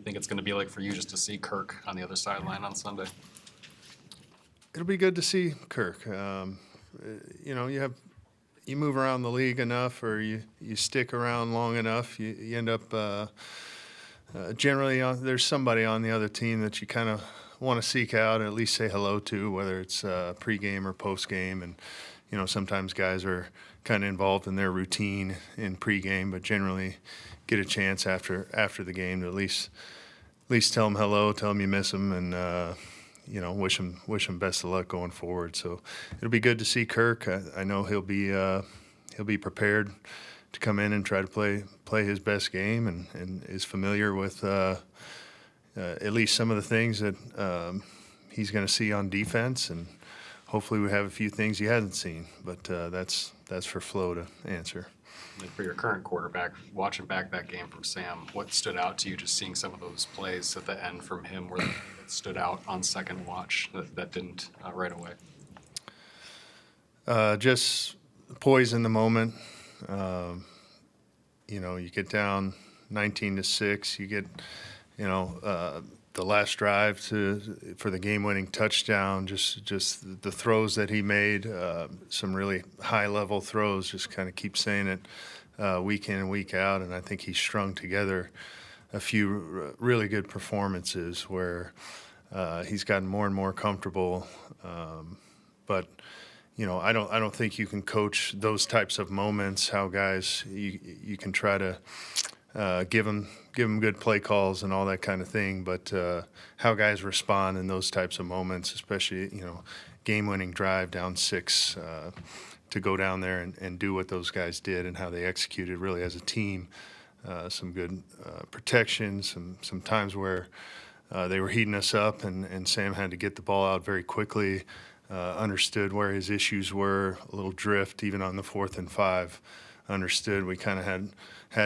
think it's going to be like for you just to see Kirk on the other sideline on Sunday? It'll be good to see Kirk. You move around the league enough, or you stick around long enough, you end up generally there's somebody on the other team that you kind of want to seek out and at least say hello to, whether it's pregame or postgame. And sometimes guys are kind of involved in their routine in pregame, but generally get a chance after the game to at least tell them hello, tell them you miss them, and wish him best of luck going forward. So it'll be good to see Kirk. I know he'll be prepared to come in and try to play his best game, and is familiar with at least some of the things that he's going to see on defense, and hopefully we have a few things he hasn't seen. But that's for Flo to answer. And for your current quarterback, watching back that game from Sam, what stood out to you just seeing some of those plays at the end from him where that stood out on second watch that didn't right away? Just poise in the moment. You get down 19-6. You get, the last drive for the game-winning touchdown. Just the throws that he made, some really high-level throws. Just kind of keep saying it week in and week out, and I think he strung together a few really good performances where he's gotten more and more comfortable. But I don't think you can coach those types of moments. How guys you can try to give them good play calls and all that kind of thing, but how guys respond in those types of moments, especially game-winning drive down 6, to go down there and do what those guys did and how they executed really as a team. Some good protection, some times where they were heating us up, and Sam had to get the ball out very quickly. Understood where his issues were, a little drift even on the 4th and 5. Understood we kind of had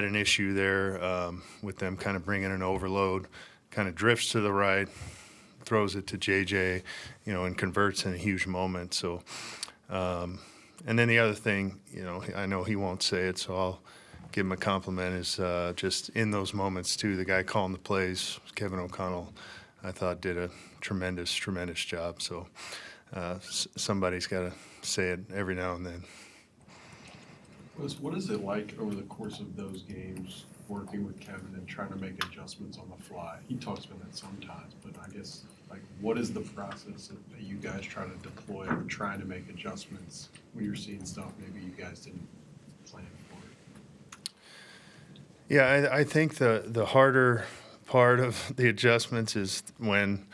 an issue there with them kind of bringing an overload, kind of drifts to the right, throws it to JJ, and converts in a huge moment. So, and then the other thing, I know he won't say it, so I'll give him a compliment, is just in those moments too, the guy calling the plays, Kevin O'Connell, I thought did a tremendous job. So somebody's got to say it every now and then. What is it like over the course of those games working with Kevin and trying to make adjustments on the fly? He talks about that sometimes, but I guess, what is the process that you guys try to deploy or trying to make adjustments when you're seeing stuff maybe you guys didn't plan for? Yeah, I think the harder part of the adjustments is when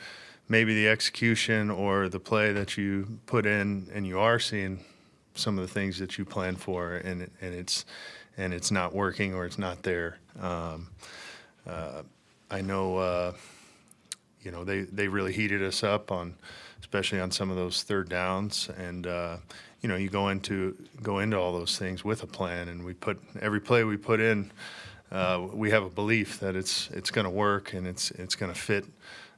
maybe the execution or the play that you put in and you are seeing some of the things that you plan for, and it's not working or it's not there. I know, they really heated us up especially on some of those third downs, and you go into all those things with a plan, and every play we put in, we have a belief that it's going to work and it's going to fit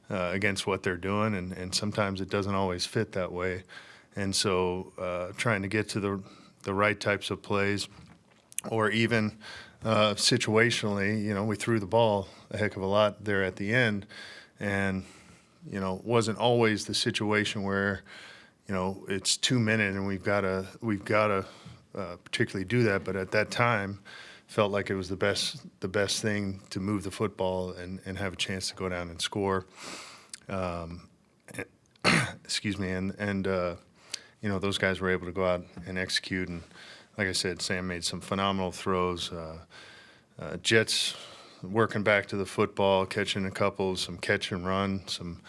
against what they're doing, and sometimes it doesn't always fit that way. And so trying to get to the right types of plays, or even situationally, we threw the ball a heck of a lot there at the end, and wasn't always the situation where it's 2 minutes and we've got to particularly do that. But at that time, felt like it was the best thing to move the football and have a chance to go down and score. Excuse me, and those guys were able to go out and execute. And like I said, Sam made some phenomenal throws. Jets working back to the football, catching a couple, some catch and run, some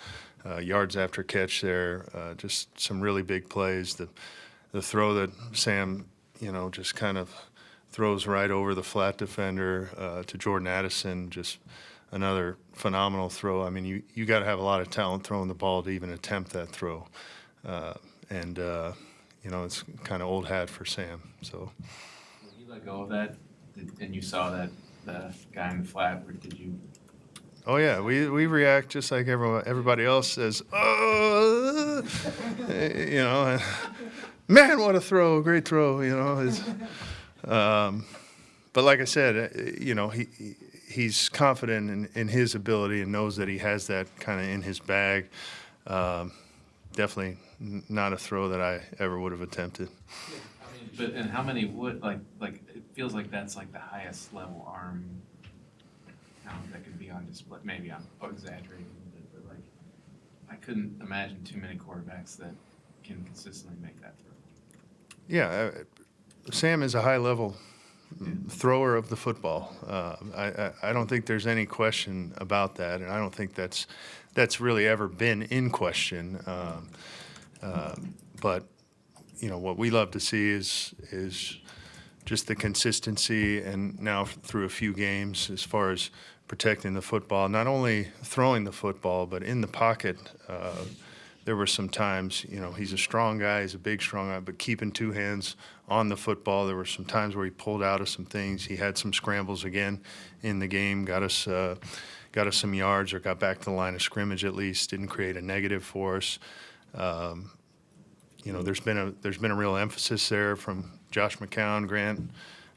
yards after catch there. Just some really big plays. The throw that Sam, just kind of throws right over the flat defender to Jordan Addison, just another phenomenal throw. I mean, you got to have a lot of talent throwing the ball to even attempt that throw. And it's kind of old hat for Sam. So when you let go of that, and you saw that the guy in the flat, or did you? Oh yeah, we react just like everybody else says. Oh, man, what a throw! Great throw! But like I said, he's confident in his ability and knows that he has that kind of in his bag. Definitely not a throw that I ever would have attempted. I mean, but, and how many would, like, it feels like that's like the highest level arm that could be on display. Maybe I'm exaggerating a little bit, but like, I couldn't imagine too many quarterbacks that can consistently make that throw. Yeah, Sam is a high-level thrower of the football. I don't think there's any question about that, and I don't think that's really ever been in question. But you know what we love to see is just the consistency, and now through a few games as far as protecting the football, not only throwing the football but in the pocket. There were some times, you know, he's a strong guy, he's a big, strong guy, but keeping two hands on the football. There were some times where he pulled out of some things. He had some scrambles again in the game, got us some yards, or got back to the line of scrimmage at least. Didn't create a negative for us. You know, there's been a real emphasis there from Josh McCown, Grant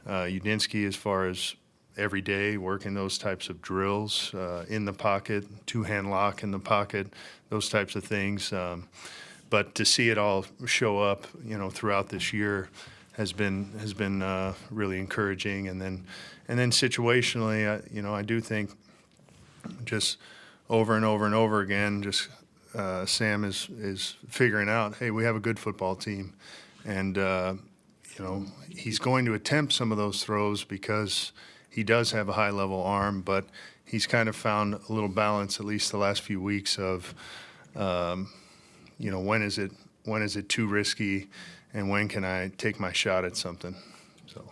Udinski, as far as every day working those types of drills in the pocket, two-hand lock in the pocket, those types of things. But to see it all show up, you know, throughout this year has been really encouraging. And then situationally, you know, I do think just over and over and over again, just Sam is figuring out, hey, we have a good football team, and you know, he's going to attempt some of those throws because he does have a high-level arm, but he's kind of found a little balance, at least the last few weeks, of, you know, when is it too risky, and when can I take my shot at something? So,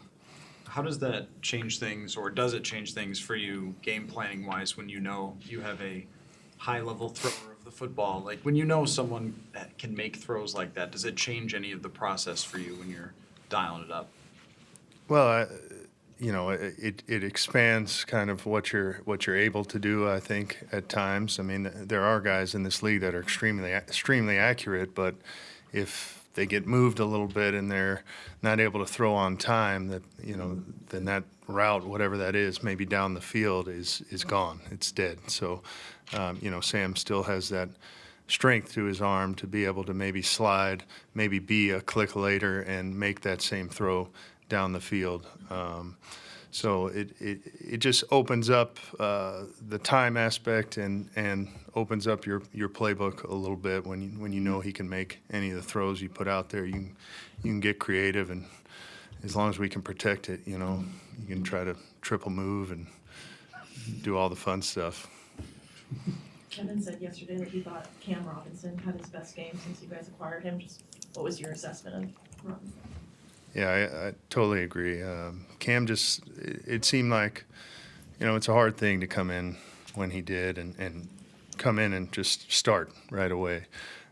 how does that change things, or does it change things for you game planning wise when you know you have a high-level thrower of the football? Like when you know someone that can make throws like that, does it change any of the process for you when you're dialing it up? well, you know, it expands kind of what you're able to do, I think, at times. I mean, there are guys in this league that are extremely accurate, but if they get moved a little bit and they're not able to throw on time, that, you know, then that route, whatever that is, maybe down the field is gone. It's dead. So, you know, Sam still has that strength to his arm to be able to maybe slide, maybe be a click later and make that same throw down the field. So it just opens up the time aspect and opens up your playbook a little bit when you know he can make any of the throws you put out there. You can get creative, and as long as we can protect it, you know, you can try to triple move and do all the fun stuff. Kevin said yesterday that he thought Cam Robinson had his best game since you guys acquired him. Just what was your assessment of Robinson? Yeah, I totally agree. Cam it seemed like, you know, it's a hard thing to come in when he did and come in and just start right away.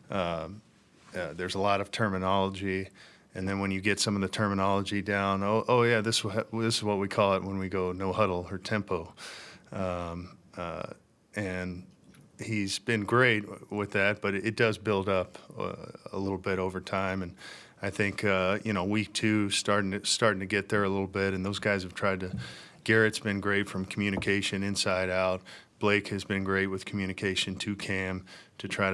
There's a lot of terminology, and then when you get some of the terminology down, oh yeah, this is what we call it when we go no huddle or tempo. And he's been great with that, but it does build up a little bit over time. And I think you know, week 2 starting to get there a little bit, and those guys have tried to. Garrett's been great from communication inside out. Blake has been great with communication to Cam to try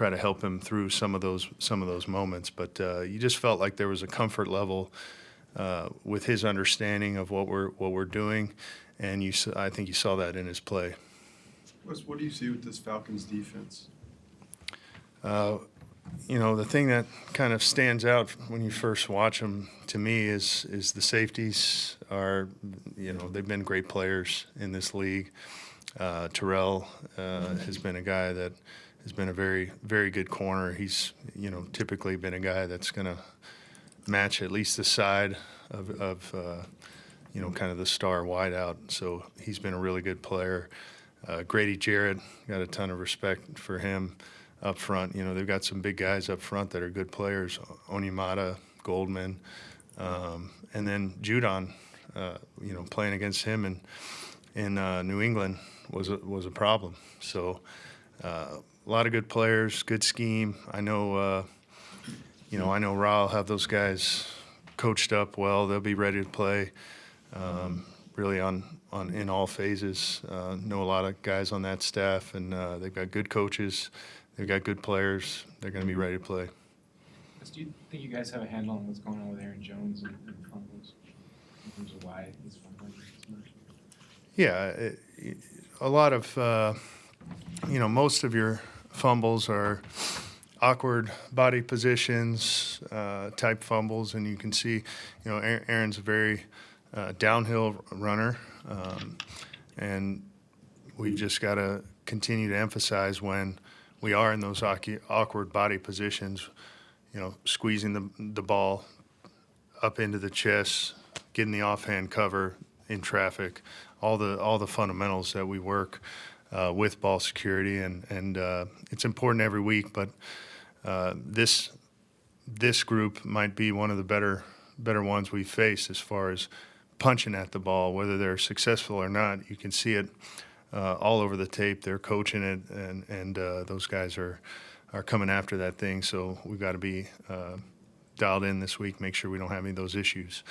to help him through some of those moments. But you just felt like there was a comfort level with his understanding of what we're doing, and I think you saw that in his play. Wes, what do you see with this Falcons defense? You know, the thing that kind of stands out when you first watch them to me is the safeties are, you know, they've been great players in this league. Terrell has been a guy that has been a very, very good corner. He's, you know, typically been a guy that's going to match at least the side of you know, kind of the star wideout. So he's been a really good player. Grady Jarrett, got a ton of respect for him up front. You know, they've got some big guys up front that are good players. Onyemata, Goldman, and then Judon, you know, playing against him in New England was a problem. So a lot of good players, good scheme. I know, you know, Ra will have those guys coached up well. They'll be ready to play really on in all phases. Know a lot of guys on that staff, and they've got good coaches. They've got good players. They're going to be ready to play. Do you think you guys have a handle on what's going on with Aaron Jones and fumbles in terms of why he's fumbling so much? Yeah, a lot of, most of your fumbles are awkward body positions type fumbles, and you can see, Aaron's a very downhill runner, and we've just got to continue to emphasize when we are in those awkward body positions, squeezing the ball up into the chest, getting the offhand cover in traffic, all the fundamentals that we work with ball security, and it's important every week. But this group might be one of the better ones we face as far as punching at the ball, whether they're successful or not. You can see it all over the tape. They're coaching it, and those guys are coming after that thing. So we've got to be dialed in this week, make sure we don't have any of those issues.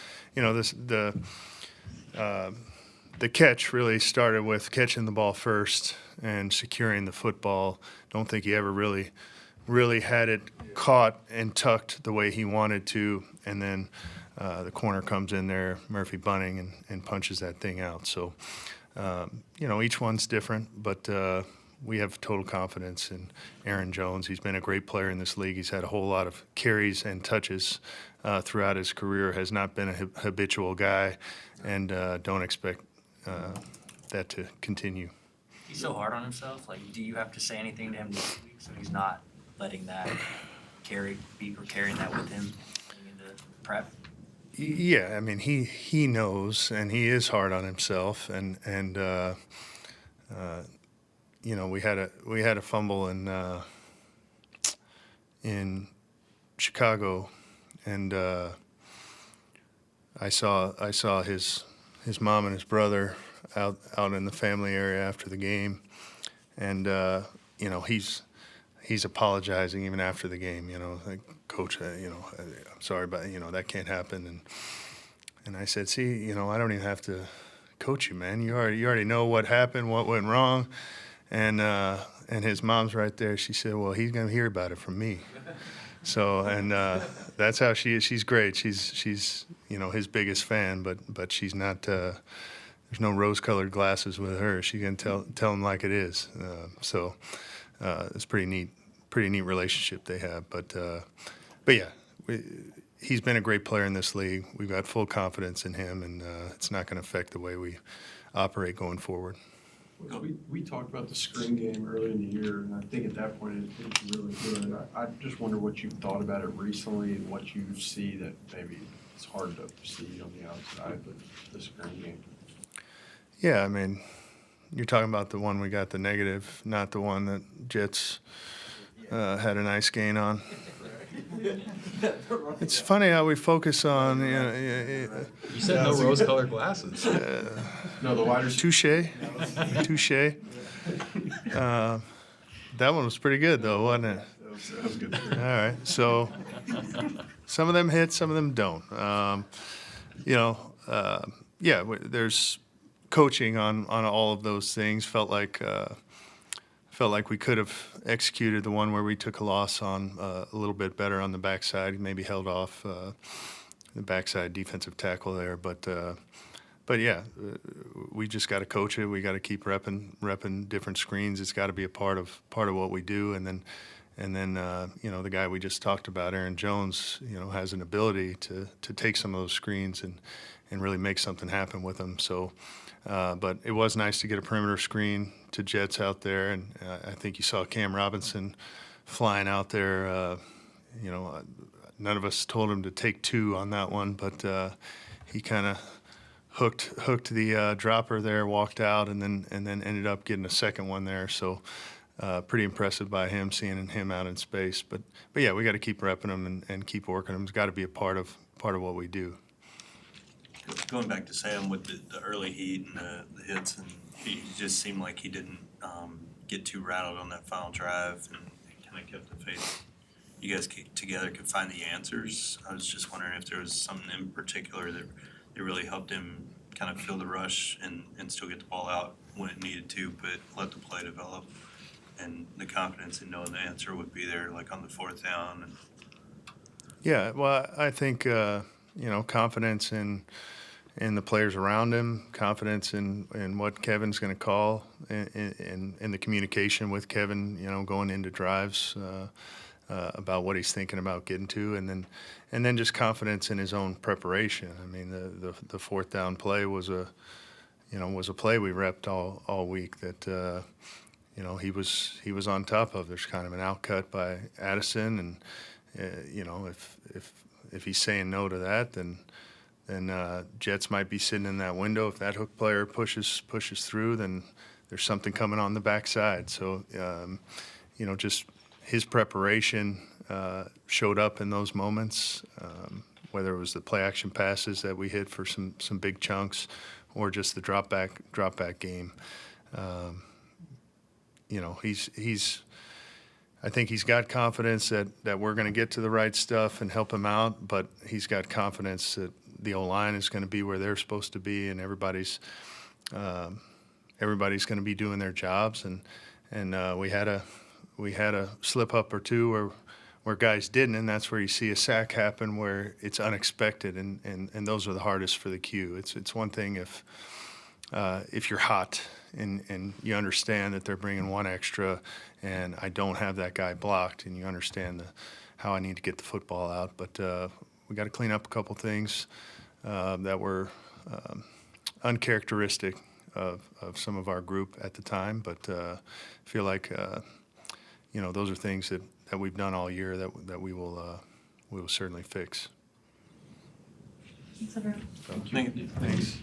The catch really started with catching the ball first and securing the football. Don't think he ever really had it caught and tucked the way he wanted to, and then the corner comes in there, Murphy Bunting, and punches that thing out. So, each one's different, but we have total confidence in Aaron Jones. He's been a great player in this league. He's had a whole lot of carries and touches throughout his career, has not been a habitual guy, and don't expect that to continue. He's so hard on himself. Like, do you have to say anything to him this week so he's not letting that carrying that with him into prep? Yeah, I mean, he knows, and he is hard on himself, and we had a fumble in Chicago, and I saw his mom and his brother out in the family area after the game, and he's apologizing even after the game. Like, Coach, I'm sorry, but that can't happen. And I said, see, I don't even have to coach you, man. You already know what happened, what went wrong, and his mom's right there. She said, well, he's gonna hear about it from me. So, and that's how she is. She's great. She's his biggest fan, but she's not. There's no rose-colored glasses with her. She can tell him like it is. So it's pretty neat relationship they have. But yeah, he's been a great player in this league. We've got full confidence in him, and it's not going to affect the way we operate going forward. We talked about the screen game early in the year, and I think at that point it was really good. I just wonder what you've thought about it recently and what you see that maybe it's hard to see on the outside with the screen game. Yeah, I mean, you're talking about the one we got the negative, not the one that Jets had a nice gain on. It's funny how we focus on. You said no rose-colored glasses. No, the wide receiver. Touche. That one was pretty good, though, wasn't it? That was good. All right. So some of them hit, some of them don't. There's coaching on all of those things. Felt like we could have executed the one where we took a loss on a little bit better on the backside, maybe held off the backside defensive tackle there. But yeah, we just got to coach it. We got to keep repping different screens. It's got to be a part of what we do. And then the guy we just talked about, Aaron Jones, has an ability to take some of those screens and really make something happen with them. So, but it was nice to get a perimeter screen to Jets out there, and I think you saw Cam Robinson flying out there. None of us told him to take two on that one, but he kind of hooked the dropper there, walked out, and then ended up getting a second one there. So pretty impressive by him, seeing him out in space. But yeah, we got to keep repping him and keep working him. It's got to be a part of what we do. Going back to Sam with the early heat and the hits, and he just seemed like he didn't get too rattled on that final drive and kind of kept the faith. You guys together could find the answers. I was just wondering if there was something in particular that really helped him kind of feel the rush and still get the ball out when it needed to, but let the play develop. And the confidence in knowing the answer would be there, like on the fourth down. And Yeah, well, I think confidence in the players around him, confidence in what Kevin's going to call, in the communication with Kevin, going into drives about what he's thinking about getting to, and then just confidence in his own preparation. I mean, the fourth down play was a play we repped all week that he was on top of. There's kind of an outcut by Addison, and if he's saying no to that, then Jets might be sitting in that window. If that hook player pushes through, then there's something coming on the backside. So, just his preparation showed up in those moments, whether it was the play action passes that we hit for some big chunks, or just the drop back game. I think he's got confidence that we're going to get to the right stuff and help him out, but he's got confidence that the O-line is going to be where they're supposed to be, and everybody's going to be doing their jobs. And we had a slip up or two where guys didn't, and that's where you see a sack happen where it's unexpected, and those are the hardest for the Q. It's one thing if you're hot and you understand that they're bringing one extra, and I don't have that guy blocked, and you understand how I need to get the football out. But we got to clean up a couple things that were uncharacteristic of some of our group at the time. But I feel like those are things that we've done all year that we will certainly fix. Thanks, everyone. Thank you. Thanks.